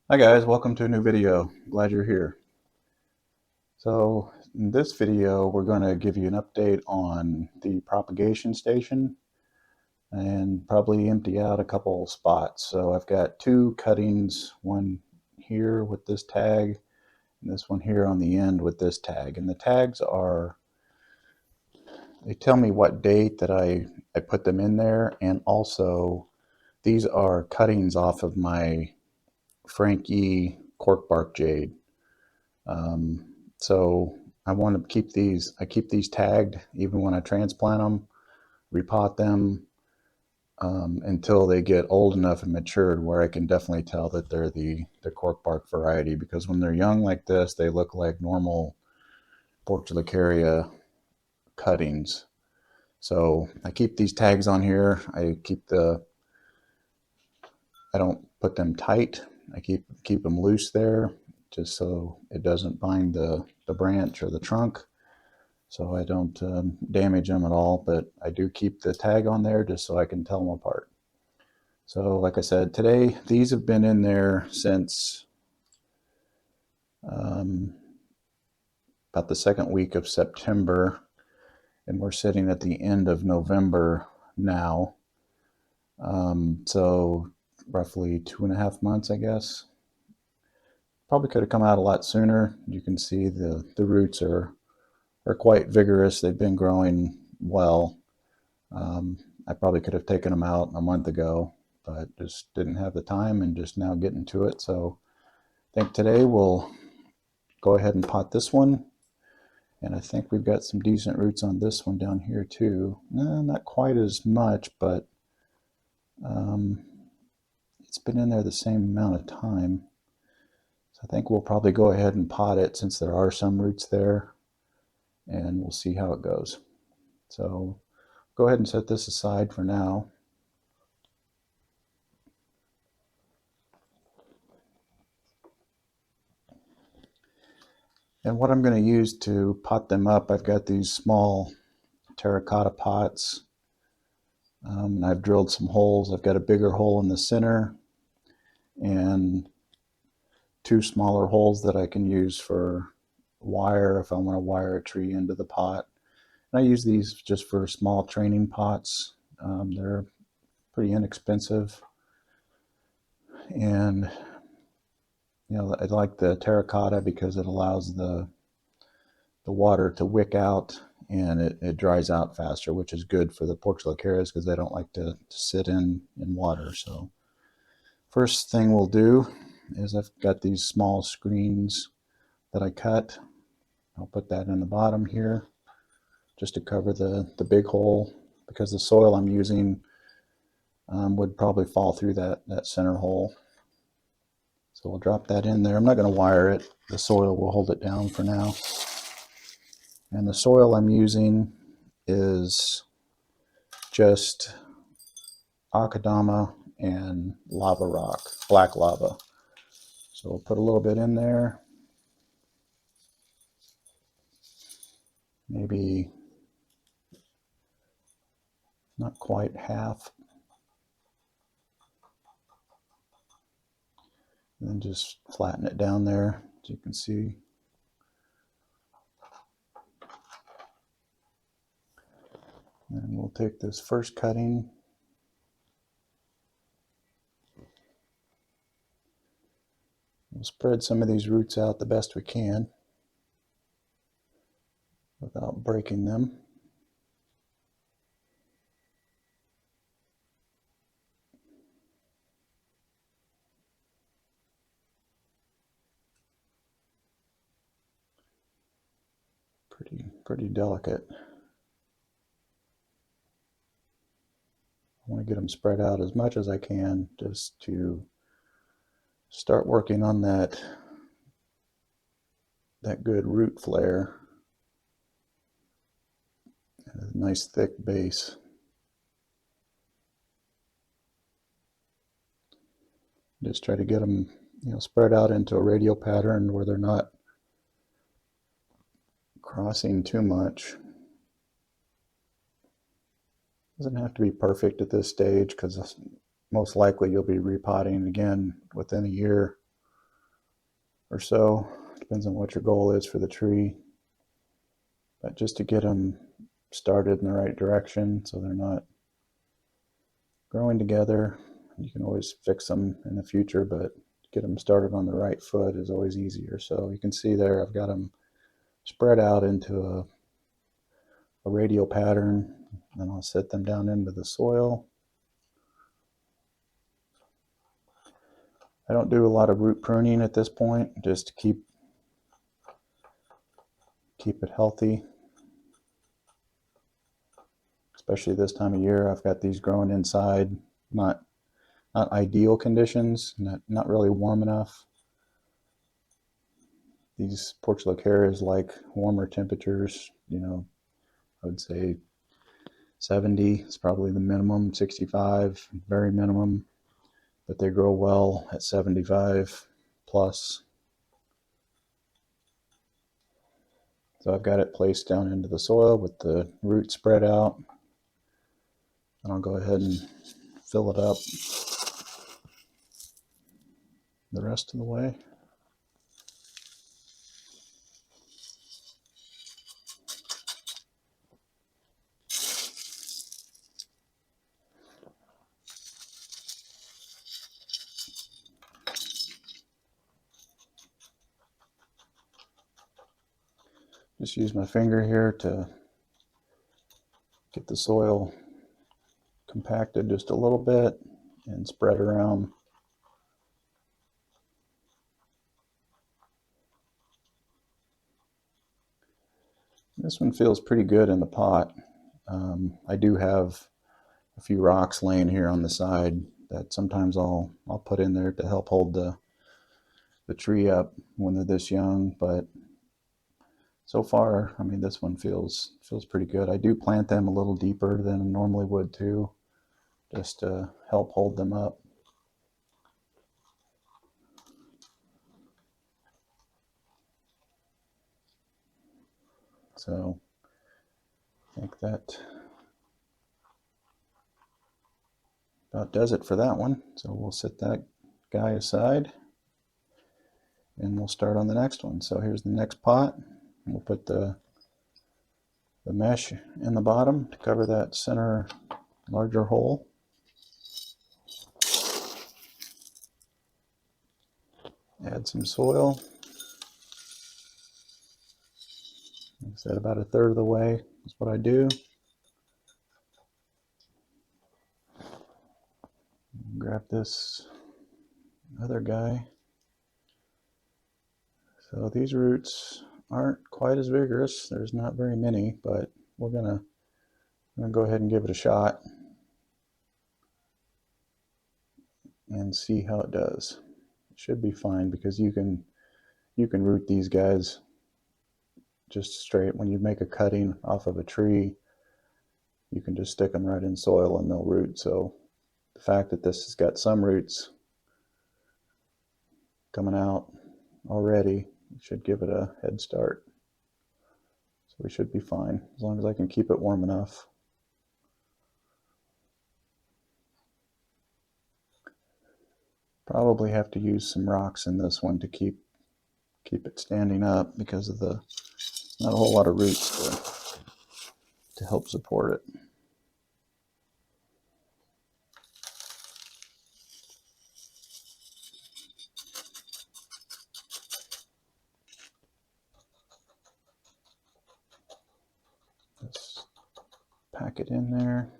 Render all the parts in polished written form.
Hi guys, welcome to a new video. Glad you're here. So in this video we're going to give you an update on the propagation station and probably empty out a couple spots. So I've got two cuttings, one here with this tag and this one here on the end with this tag. And the tags they tell me what date that I put them in there, and also these are cuttings off of my Frank Yee cork bark jade. So I want to keep these, I keep these tagged even when I transplant them, repot them, until they get old enough and matured where I can definitely tell that they're the cork bark variety, because when they're young like this, they look like normal portulacaria cuttings. So I keep these tags on here. I don't put them tight. I keep them loose there just so it doesn't bind the branch or the trunk, so I don't damage them at all, but I do keep the tag on there just so I can tell them apart. So like I said, today these have been in there since um, about the second week of September, and we're sitting at the end of November now. So roughly 2.5 months, I guess. Probably could have come out a lot sooner. You can see the roots are quite vigorous. They've been growing well. I probably could have taken them out a month ago, but just didn't have the time and just now getting to it. So I think today we'll go ahead and pot this one. And I think we've got some decent roots on this one down here too. Not quite as much, but um, it's been in there the same amount of time. So I think we'll probably go ahead and pot it since there are some roots there, and we'll see how it goes. So go ahead and set this aside for now. And what I'm going to use to pot them up, I've got these small terracotta pots. And I've drilled some holes. I've got a bigger hole in the center and two smaller holes that I can use for wire if I want to wire a tree into the pot. And I use these just for small training pots. They're pretty inexpensive. And I like the terracotta because it allows the water to wick out, and it dries out faster, which is good for the portulacarias because they don't like to sit in water. So first thing we'll do is I've got these small screens that I cut. I'll put that in the bottom here just to cover the big hole, because the soil I'm using would probably fall through that center hole. So we'll drop that in there. I'm not going to wire it. The soil will hold it down for now. And the soil I'm using is just akadama and lava rock, black lava. So we'll put a little bit in there, maybe not quite half, and then just flatten it down there, as you can see. And we'll take this first cutting, we'll spread some of these roots out the best we can without breaking them. Pretty delicate. I want to get them spread out as much as I can just to start working on that good root flare and a nice thick base. Just try to get them, spread out into a radial pattern where they're not crossing too much. Doesn't have to be perfect at this stage because most likely you'll be repotting again within a year. or so. Depends on what your goal is for the tree. But just to get them started in the right direction so they're not growing together. You can always fix them in the future, but get them started on the right foot is always easier. So you can see there I've got them spread out into a radial pattern, and I'll set them down into the soil. I don't do a lot of root pruning at this point, just to keep it healthy. Especially this time of year, I've got these growing inside, not ideal conditions, not really warm enough. These portulacarias like warmer temperatures, you know, I would say 70 is probably the minimum, 65 very minimum, but they grow well at 75 plus. So I've got it placed down into the soil with the roots spread out, and I'll go ahead and fill it up the rest of the way. Just use my finger here to get the soil compacted just a little bit and spread around. This one feels pretty good in the pot. I do have a few rocks laying here on the side that sometimes I'll put in there to help hold the tree up when they're this young, but so far, I mean, this one feels pretty good. I do plant them a little deeper than I normally would too, just to help hold them up. So I think that about does it for that one. So we'll set that guy aside and we'll start on the next one. So here's the next pot. We'll put the mesh in the bottom to cover that center larger hole. Add some soil. Like I said, about a third of the way is what I do. Grab this other guy. So these roots aren't quite as vigorous. There's not very many, but we're gonna go ahead and give it a shot and see how it does. It should be fine because you can root these guys just straight. When you make a cutting off of a tree, you can just stick them right in soil and they'll root. So the fact that this has got some roots coming out already should give it a head start. So we should be fine as long as I can keep it warm enough. Probably have to use some rocks in this one to keep it standing up because of the not a whole lot of roots to help support it. Let's pack it in there.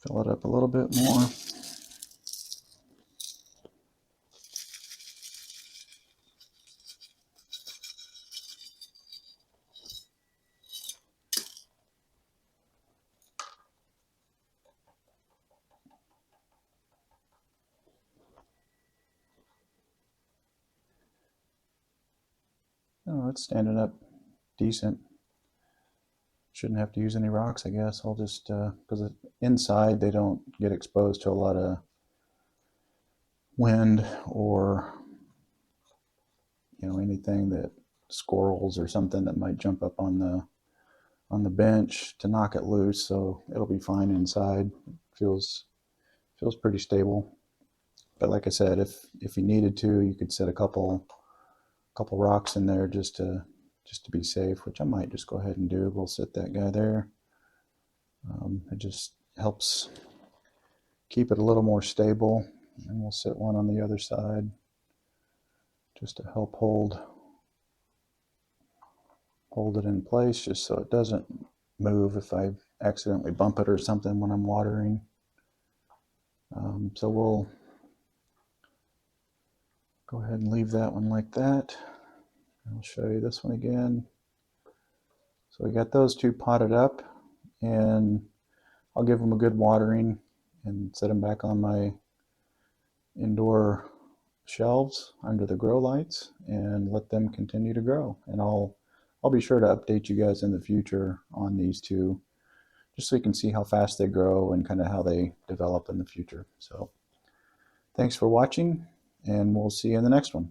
Fill it up a little bit more. Oh, it's standing up decent. Shouldn't have to use any rocks, I guess. I'll just, because inside they don't get exposed to a lot of wind or, you know, anything that squirrels or something that might jump up on the bench to knock it loose. So it'll be fine inside. It feels Feels pretty stable. But like I said, if you needed to, you could set a couple rocks in there just to be safe, which I might just go ahead and do. We'll set that guy there. It just helps keep it a little more stable. And we'll set one on the other side just to help hold it in place, just so it doesn't move if I accidentally bump it or something when I'm watering. So we'll go ahead and leave that one like that. I'll show you this one again. So we got those two potted up, and I'll give them a good watering and set them back on my indoor shelves under the grow lights and let them continue to grow. And I'll be sure to update you guys in the future on these two, just so you can see how fast they grow and kind of how they develop in the future. So thanks for watching, and we'll see you in the next one.